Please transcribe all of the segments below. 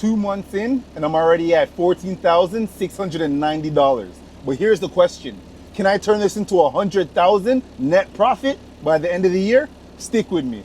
2 months in and I'm already at $14,690. But here's the question. Can I turn this into 100,000 net profit by the end of the year? Stick with me.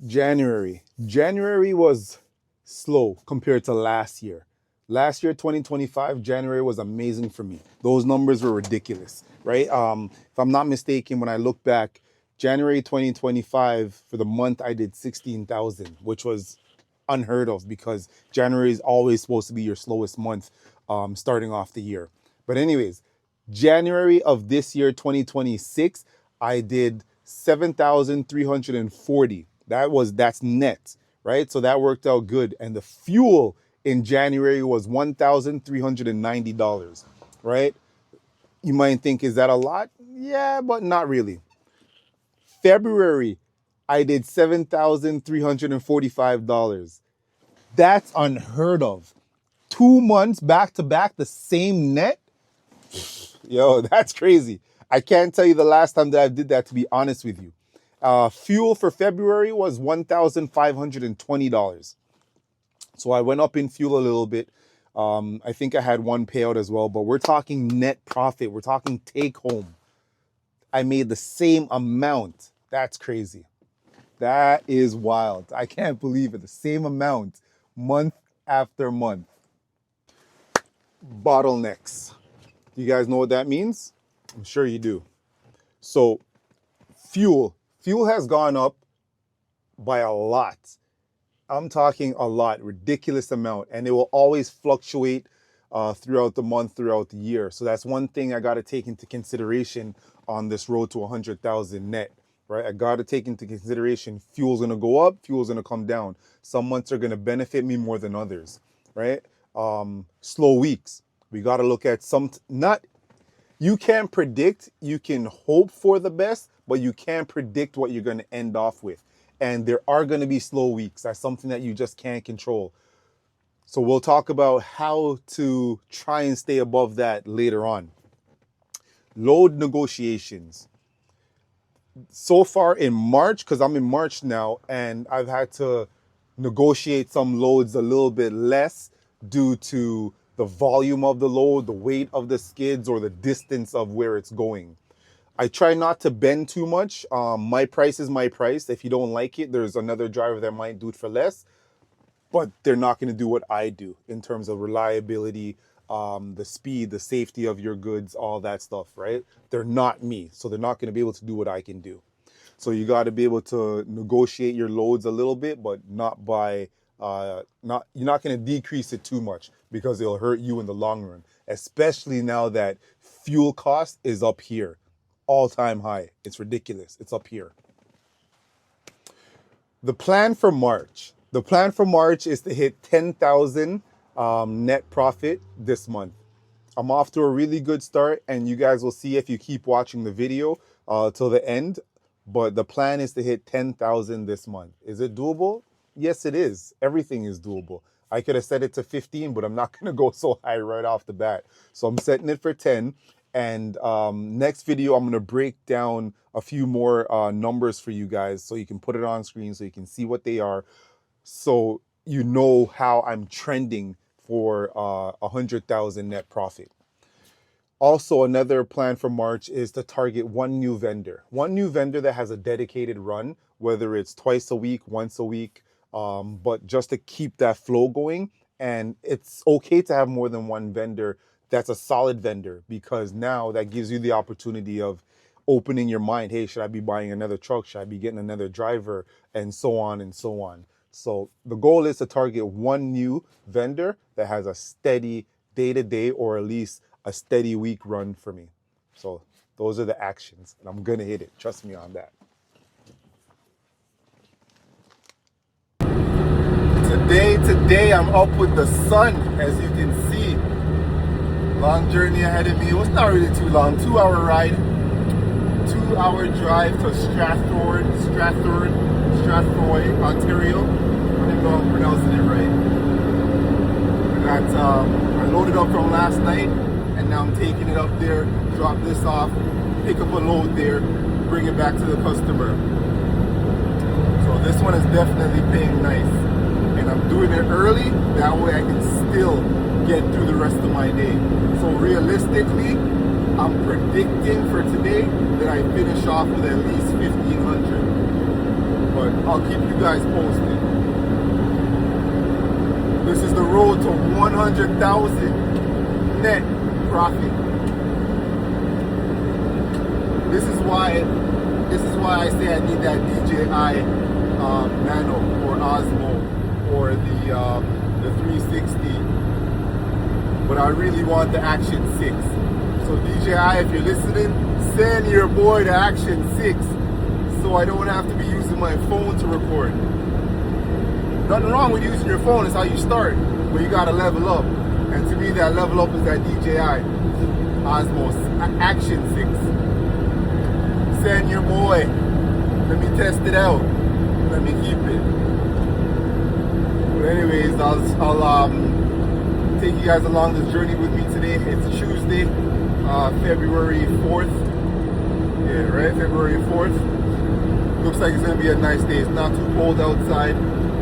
January. January was slow compared to last year. Last year, 2025, January was amazing for me. Those numbers were ridiculous, right? If I'm not mistaken, when I look back, January 2025, for the month, I did 16,000, which was unheard of because January is always supposed to be your slowest month starting off the year. But anyways, January of this year, 2026, I did 7,340. That's net, right? So that worked out good. And the fuel in January was $1,390, right? You might think, is that a lot? Yeah, but not really. February, I did $7,345. That's unheard of. 2 months back to back, the same net? Yo, that's crazy. I can't tell you the last time that I did that, to be honest with you. Fuel for February was $1,520. So I went up in fuel a little bit. I think I had one payout as well, but we're talking net profit. We're talking take home. I made the same amount. That's crazy. That is wild. I can't believe it. The same amount month after month. Bottlenecks. You guys know what that means? I'm sure you do. So fuel has gone up by a lot. I'm talking a lot, ridiculous amount, and it will always fluctuate throughout the month, throughout the year. So that's one thing I got to take into consideration on this road to 100,000 net, right? I got to take into consideration fuel's going to go up, fuel's going to come down. Some months are going to benefit me more than others, right? Slow weeks. We got to look at you can't predict, you can hope for the best, but you can't predict what you're going to end off with. And there are going to be slow weeks. That's something that you just can't control. So we'll talk about how to try and stay above that later on. Load negotiations. So far in March, because I'm in March now, and I've had to negotiate some loads a little bit less due to the volume of the load, the weight of the skids, or the distance of where it's going. I try not to bend too much. My price is my price. If you don't like it, there's another driver that might do it for less, but they're not going to do what I do in terms of reliability, the speed, the safety of your goods, all that stuff, right? They're not me, so they're not going to be able to do what I can do. So you got to be able to negotiate your loads a little bit, but not by you're not going to decrease it too much because it'll hurt you in the long run, especially now that fuel cost is up here. All-time high. It's ridiculous. It's up here. The plan for March. The plan for March is to hit 10,000 net profit this month. I'm off to a really good start, and you guys will see if you keep watching the video till the end. But the plan is to hit 10,000 this month. Is it doable? Yes, it is. Everything is doable. I could have set it to 15, but I'm not going to go so high right off the bat. So I'm setting it for 10. And next video, I'm going to break down a few more numbers for you guys so you can put it on screen so you can see what they are. So you know how I'm trending for 100,000 net profit. Also, another plan for March is to target one new vendor that has a dedicated run, whether it's twice a week, once a week, but just to keep that flow going. And it's okay to have more than one vendor that's a solid vendor, because now that gives you the opportunity of opening your mind. Hey, should I be buying another truck? Should I be getting another driver? And so on and so on. So the goal is to target one new vendor that has a steady day-to-day, or at least a steady week run for me. So those are the actions, and I'm going to hit it. Trust me on that. Today I'm up with the sun, as you can see. Long journey ahead of me. It was not really too long. 2-hour ride. 2-hour drive to Strathroy, Ontario. I think I'm pronouncing it right. I loaded up from last night, and now I'm taking it up there, drop this off, pick up a load there, bring it back to the customer. So this one is definitely paying nice. and I'm doing it early, that way I can still get through the rest of my day. So realistically, I'm predicting for today that I finish off with at least 1,500. But I'll keep you guys posted. This is the road to 100,000 net profit. This is why I say I need that DJI Nano or Osmo or the 360. But I really want the Action 6. So DJI, if you're listening, send your boy the Action 6 so I don't have to be using my phone to record. Nothing wrong with using your phone, it's how you start, but you gotta level up. And to me, that level up is that DJI Osmo Action 6. Send your boy. Let me test it out. Let me keep it. But anyways, I'll take you guys along this journey with me today. It's Tuesday, February 4th. Yeah, right? February 4th. Looks like it's gonna be a nice day. It's not too cold outside.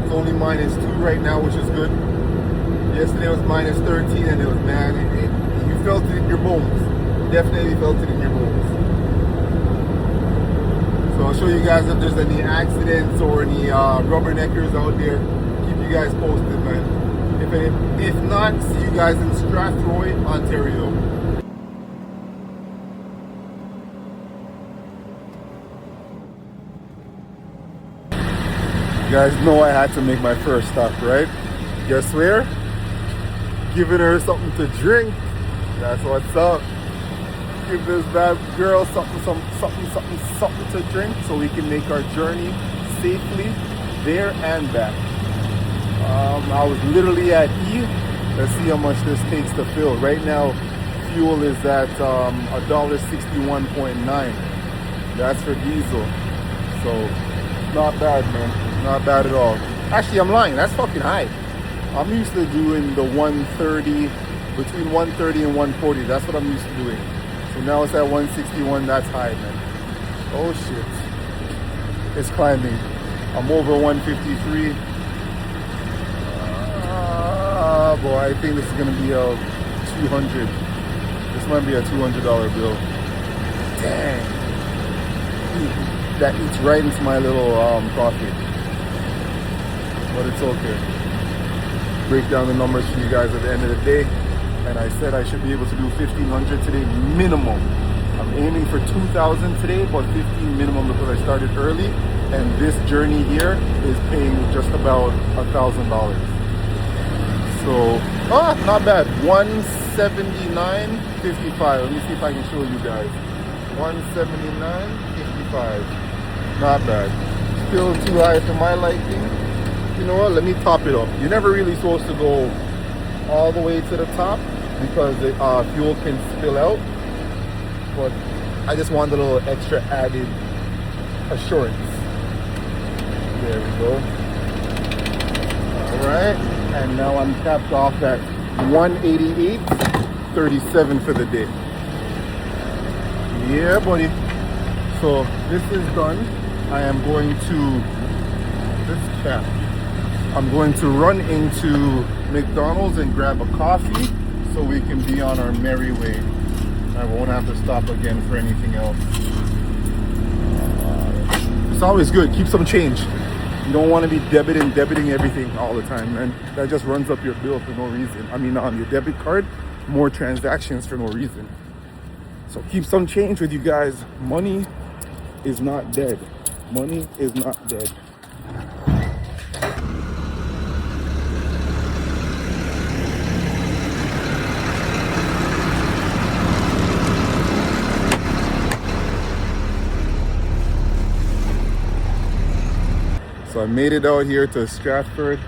It's only -2 right now, which is good. Yesterday was -13 and it was, man, you felt it in your bones. Definitely felt it in your bones. So I'll show you guys if there's any accidents or any rubberneckers out there. Keep you guys posted, man. If not, see you guys in Strathroy, Ontario. You guys know I had to make my first stop, right? Guess where? Giving her something to drink. That's what's up. Give this bad girl something to drink so we can make our journey safely there and back. I was literally at E. Let's see how much this takes to fill. Right now, fuel is at $1.61.9. That's for diesel. So, not bad, man. Not bad at all. Actually, I'm lying. That's fucking high. I'm used to doing the 130, between 130 and 140. That's what I'm used to doing. So now it's at 161. That's high, man. Oh shit. It's climbing. I'm over 153. Boy, I think this is gonna be a 200. This might be a $200 bill. Dang. That eats right into my little profit. But it's okay. Break down the numbers for you guys at the end of the day. And I said I should be able to do 1,500 today minimum. I'm aiming for 2,000 today, but 15 minimum because I started early. And this journey here is paying just about $1,000. So, not bad. 179.55. Let me see if I can show you guys. 179.55. Not bad. Still too high for my liking. You know what? Let me top it up. You're never really supposed to go all the way to the top because the fuel can spill out. But I just want a little extra added assurance. There we go. All right. And now I'm capped off at 188.37 for the day. Yeah, buddy. So this is done. I am going to I'm going to run into McDonald's and grab a coffee so we can be on our merry way. I won't have to stop again for anything else. It's always good. Keep some change. You don't want to be debiting everything all the time, man. That just runs up your bill for no reason. I mean, on your debit card, more transactions for no reason. So keep some change with you guys. Money is not dead. Money is not dead. So I made it out here to Strathroy,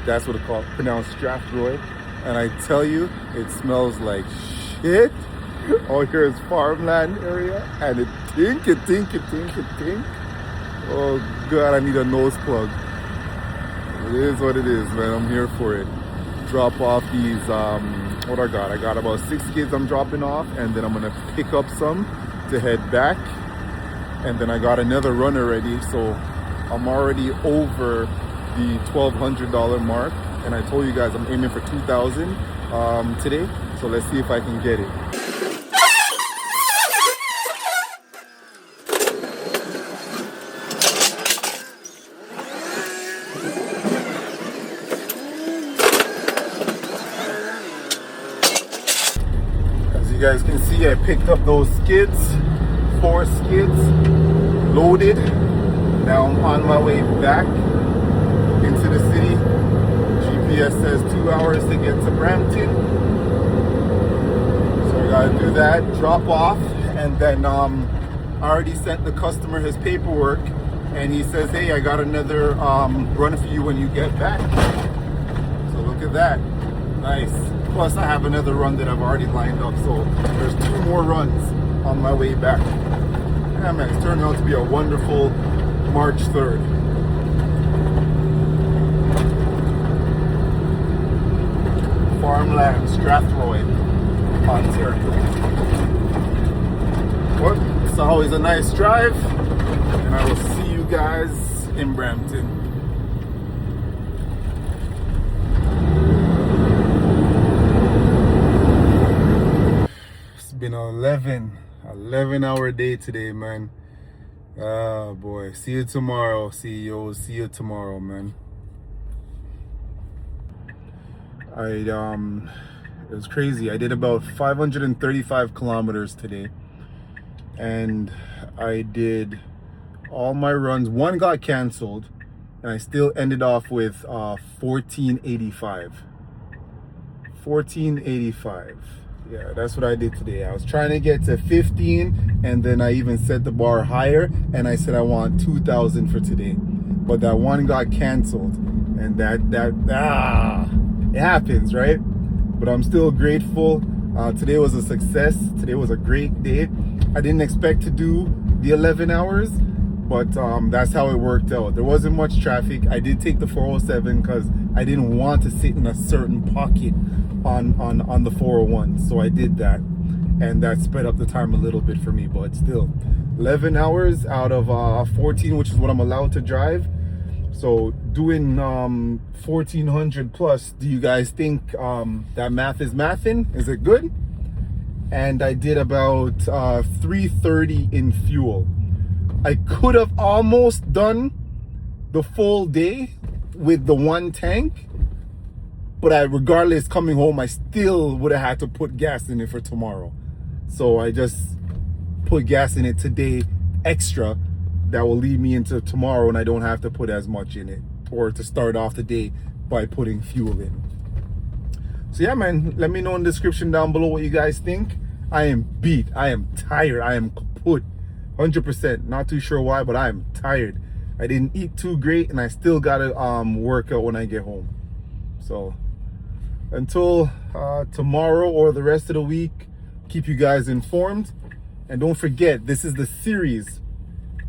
that's what it's called, pronounced Strathroy. And I tell you, it smells like shit. Out here is farmland area, and it tink. Oh God, I need a nose plug. It is what it is, man. I'm here for it. Drop off these, what I got about 6 kids I'm dropping off, and then I'm gonna pick up some to head back. And then I got another runner ready, so I'm already over the $1,200 mark, and I told you guys I'm aiming for 2,000 today. So let's see if I can get it. As you guys can see, I picked up those skids, 4 skids, loaded. Now I'm on my way back into the city. GPS says 2 hours to get to Brampton. So I gotta do that, drop off, and then I already sent the customer his paperwork, and he says, hey, I got another run for you when you get back. So look at that, nice. Plus I have another run that I've already lined up, so there's 2 more runs on my way back. Yeah man, it's turned out to be a wonderful March 3rd. Farmland, Strathroy, Ontario. Well, it's always a nice drive, and I will see you guys in Brampton. It's been an 11-hour day today, man. Oh boy, see you tomorrow, CEOs. See you tomorrow, man. It was crazy. I did about 535 kilometers today, and I did all my runs. One got canceled, and I still ended off with 1485. 1485. Yeah, that's what I did today. I was trying to get to 15, and then I even set the bar higher, and I said I want 2,000 for today. But that one got canceled, and it happens, right? But I'm still grateful. Today was a success. Today was a great day. I didn't expect to do the 11 hours, but that's how it worked out. There wasn't much traffic. I did take the 407 because I didn't want to sit in a certain pocket on the 401, so I did that, and that sped up the time a little bit for me. But still, 11 hours out of 14, which is what I'm allowed to drive. So doing 1,400 plus, do you guys think that math is mathing? Is it good? And I did about 330 in fuel. I could have almost done the full day with the 1 tank, but regardless, coming home, I still would have had to put gas in it for tomorrow. So I just put gas in it today extra. That will lead me into tomorrow, and I don't have to put as much in it, or to start off the day by putting fuel in. So yeah, man, let me know in the description down below what you guys think. I am beat. I am tired. I am kaput. 100%. Not too sure why, but I am tired. I didn't eat too great, and I still gotta work out when I get home. So until tomorrow or the rest of the week, keep you guys informed. And don't forget, this is the series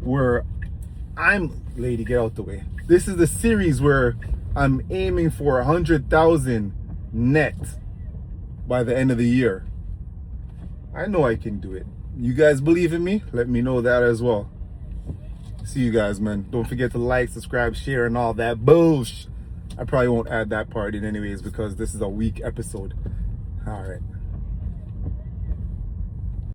where lady, get out the way. This is the series where I'm aiming for 100,000 net by the end of the year. I know I can do it. You guys believe in me? Let me know that as well. See you guys, man. Don't forget to like, subscribe, share, and all that bullshit. I probably won't add that part in anyways because this is a week episode. All right.